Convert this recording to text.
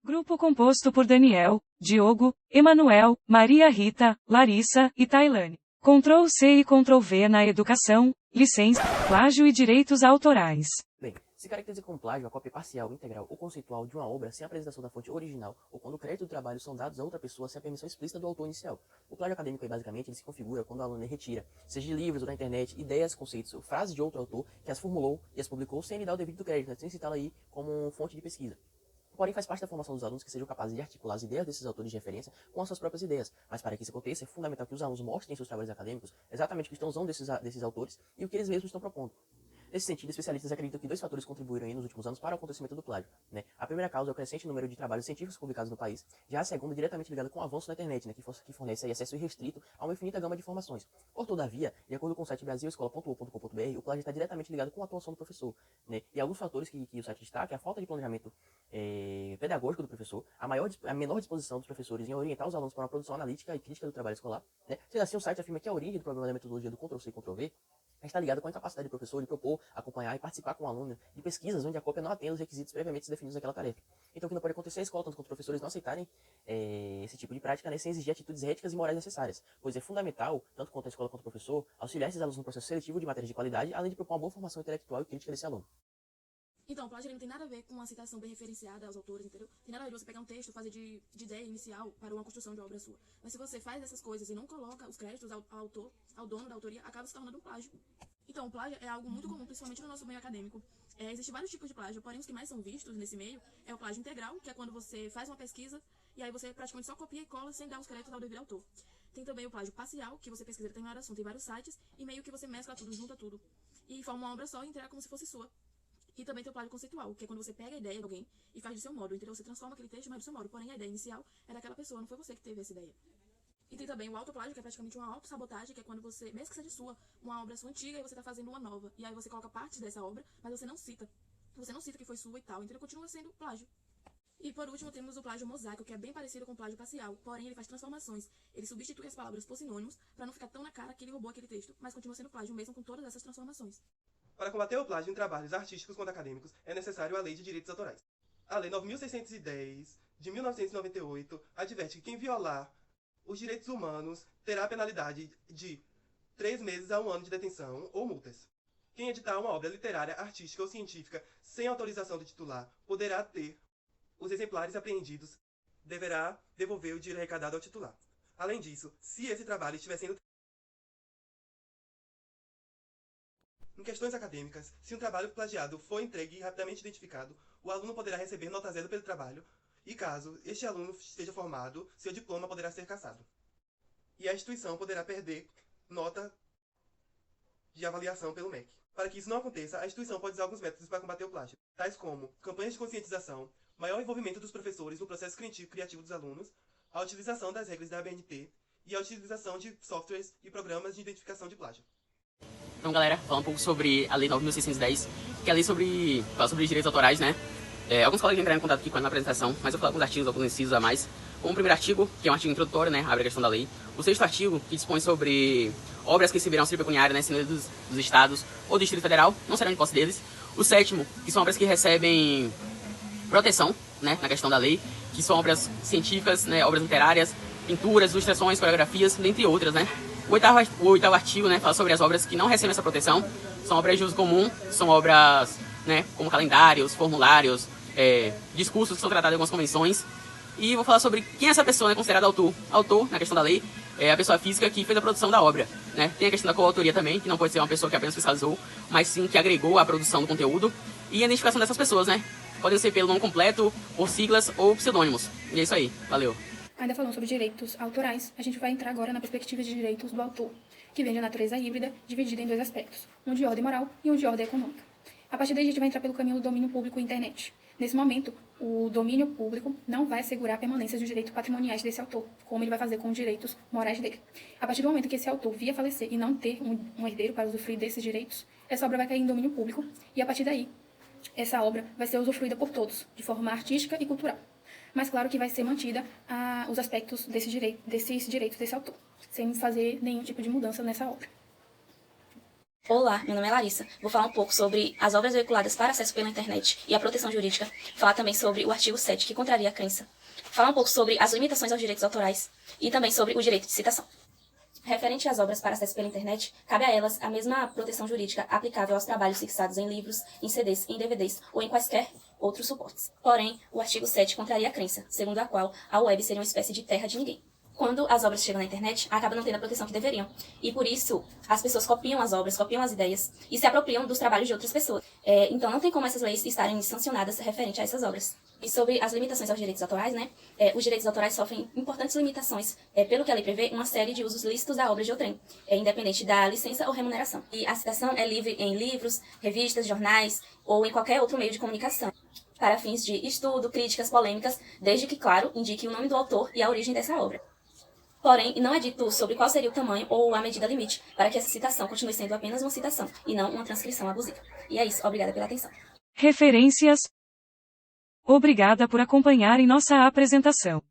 Grupo composto por Daniel, Diogo, Emanuel, Maria Rita, Larissa e Tailane. Ctrl+C e Ctrl+V na educação, licença, plágio e direitos autorais. Bem, se caracteriza como plágio a cópia parcial, integral ou conceitual de uma obra sem a apresentação da fonte original ou quando o crédito do trabalho são dados a outra pessoa sem a permissão explícita do autor inicial. O plágio acadêmico, basicamente, ele se configura quando o aluno retira, seja de livros ou da internet, ideias, conceitos ou frases de outro autor que as formulou e as publicou sem lhe dar o devido crédito, sem citá-la aí como fonte de pesquisa. Porém, faz parte da formação dos alunos que sejam capazes de articular as ideias desses autores de referência com as suas próprias ideias. Mas para que isso aconteça, é fundamental que os alunos mostrem em seus trabalhos acadêmicos exatamente o que estão usando desses autores e o que eles mesmos estão propondo. Nesse sentido, especialistas acreditam que dois fatores contribuíram nos últimos anos para o acontecimento do plágio. A primeira causa é o crescente número de trabalhos científicos publicados no país, já a segunda diretamente ligada com o avanço da internet, que fornece acesso irrestrito a uma infinita gama de informações. Por todavia, de acordo com o site brasilescola.ua.com.br, o plágio está diretamente ligado com a atuação do professor. E alguns fatores que o site destaca é a falta de planejamento pedagógico do professor, a menor disposição dos professores em orientar os alunos para uma produção analítica e crítica do trabalho escolar. Sendo assim, o site afirma que a origem do problema da metodologia do Ctrl+C e Ctrl+V está ligado com a incapacidade do professor de propor, acompanhar e participar com o aluno de pesquisas onde a cópia não atende os requisitos previamente definidos naquela tarefa. Então, o que não pode acontecer é a escola, tanto quanto os professores, não aceitarem esse tipo de prática, sem exigir atitudes éticas e morais necessárias, pois é fundamental, tanto quanto a escola quanto o professor, auxiliar esses alunos no processo seletivo de matérias de qualidade, além de propor uma boa formação intelectual e crítica desse aluno. Então, o plágio não tem nada a ver com uma citação bem referenciada aos autores, entendeu? Tem nada a ver de você pegar um texto e fazer de ideia inicial para uma construção de obra sua. Mas se você faz essas coisas e não coloca os créditos ao autor, ao dono da autoria, acaba se tornando um plágio. Então, o plágio é algo muito comum, principalmente no nosso meio acadêmico. Existem vários tipos de plágio, porém os que mais são vistos nesse meio é o plágio integral, que é quando você faz uma pesquisa e aí você praticamente só copia e cola sem dar os créditos ao devido autor. Tem também o plágio parcial, que você pesquisa determinado assunto em vários sites e meio que você mescla tudo, junta tudo e forma uma obra só e entrega como se fosse sua. E também tem o plágio conceitual, que é quando você pega a ideia de alguém e faz do seu modo, entendeu? Você transforma aquele texto, mas do seu modo. Porém, a ideia inicial é daquela pessoa, não foi você que teve essa ideia. E tem também o autoplágio, que é praticamente uma autossabotagem, que é quando você, mesmo que seja sua, uma obra sua antiga, e você está fazendo uma nova. E aí você coloca partes dessa obra, mas você não cita. Você não cita que foi sua e tal, então continua sendo plágio. E por último temos o plágio mosaico, que é bem parecido com o plágio parcial, porém ele faz transformações. Ele substitui as palavras por sinônimos, para não ficar tão na cara que ele roubou aquele texto, mas continua sendo plágio mesmo com todas essas transformações. Para combater o plágio em trabalhos artísticos quanto acadêmicos, é necessário a Lei de Direitos Autorais. A Lei 9.610, de 1998, adverte que quem violar os direitos humanos terá a penalidade de 3 meses a 1 ano de detenção ou multas. Quem editar uma obra literária, artística ou científica sem autorização do titular poderá ter os exemplares apreendidos, deverá devolver o dinheiro arrecadado ao titular. Além disso, se esse trabalho estiver sendo em questões acadêmicas, se um trabalho plagiado for entregue e rapidamente identificado, o aluno poderá receber nota zero pelo trabalho, e caso este aluno esteja formado, seu diploma poderá ser cassado. E a instituição poderá perder nota de avaliação pelo MEC. Para que isso não aconteça, a instituição pode usar alguns métodos para combater o plágio, tais como campanhas de conscientização, maior envolvimento dos professores no processo criativo dos alunos, a utilização das regras da ABNT e a utilização de softwares e programas de identificação de plágio. Então, galera, falar um pouco sobre a Lei 9.610, que é a lei fala sobre direitos autorais, né? Alguns colegas entraram em contato aqui com a na apresentação, mas eu vou falar alguns artigos, alguns incisos a mais. Como o primeiro artigo, que é um artigo introdutório, né, abre a questão da lei. O sexto artigo, que dispõe sobre obras que receberão auxílio pecuniário, né, sendo dos estados ou do Distrito Federal, não serão de posse deles. O sétimo, que são obras que recebem proteção, né, na questão da lei, que são obras científicas, né, obras literárias, pinturas, ilustrações, coreografias, dentre outras, né. O oitavo artigo, né, fala sobre as obras que não recebem essa proteção. São obras de uso comum, são obras, né, como calendários, formulários, discursos que são tratados em algumas convenções. E vou falar sobre quem é essa pessoa, né, considerada autor. Autor, na questão da lei, é a pessoa física que fez a produção da obra, né. Tem a questão da coautoria também, que não pode ser uma pessoa que apenas fiscalizou, mas sim que agregou a produção do conteúdo. E a identificação dessas pessoas, né. Podem ser pelo nome completo, por siglas ou pseudônimos. E é isso aí. Valeu. Ainda falando sobre direitos autorais, a gente vai entrar agora na perspectiva de direitos do autor, que vem de natureza híbrida, dividida em dois aspectos, um de ordem moral e um de ordem econômica. A partir daí, a gente vai entrar pelo caminho do domínio público e internet. Nesse momento, o domínio público não vai assegurar a permanência dos direitos patrimoniais desse autor, como ele vai fazer com os direitos morais dele. A partir do momento que esse autor vir a falecer e não ter um herdeiro para usufruir desses direitos, essa obra vai cair em domínio público e, a partir daí, essa obra vai ser usufruída por todos, de forma artística e cultural. Mas claro que vai ser mantida os aspectos desses direitos desse autor, sem fazer nenhum tipo de mudança nessa obra. Olá, meu nome é Larissa. Vou falar um pouco sobre as obras veiculadas para acesso pela internet e a proteção jurídica. Falar também sobre o artigo 7, que contraria a crença. Falar um pouco sobre as limitações aos direitos autorais e também sobre o direito de citação. Referente às obras para acesso pela internet, cabe a elas a mesma proteção jurídica aplicável aos trabalhos fixados em livros, em CDs, em DVDs ou em quaisquer outros suportes. Porém, o artigo 7 contraria a crença, segundo a qual a web seria uma espécie de terra de ninguém. Quando as obras chegam na internet, acabam não tendo a proteção que deveriam. E por isso, as pessoas copiam as obras, copiam as ideias e se apropriam dos trabalhos de outras pessoas. Então não tem como essas leis estarem sancionadas referente a essas obras. E sobre as limitações aos direitos autorais, os direitos autorais sofrem importantes limitações, pelo que a lei prevê uma série de usos lícitos da obra de outrem, independente da licença ou remuneração. E a citação é livre em livros, revistas, jornais ou em qualquer outro meio de comunicação, para fins de estudo, críticas, polêmicas, desde que, claro, indique o nome do autor e a origem dessa obra. Porém, não é dito sobre qual seria o tamanho ou a medida limite para que essa citação continue sendo apenas uma citação e não uma transcrição abusiva. E é isso, obrigada pela atenção. Referências. Obrigada por acompanhar em nossa apresentação.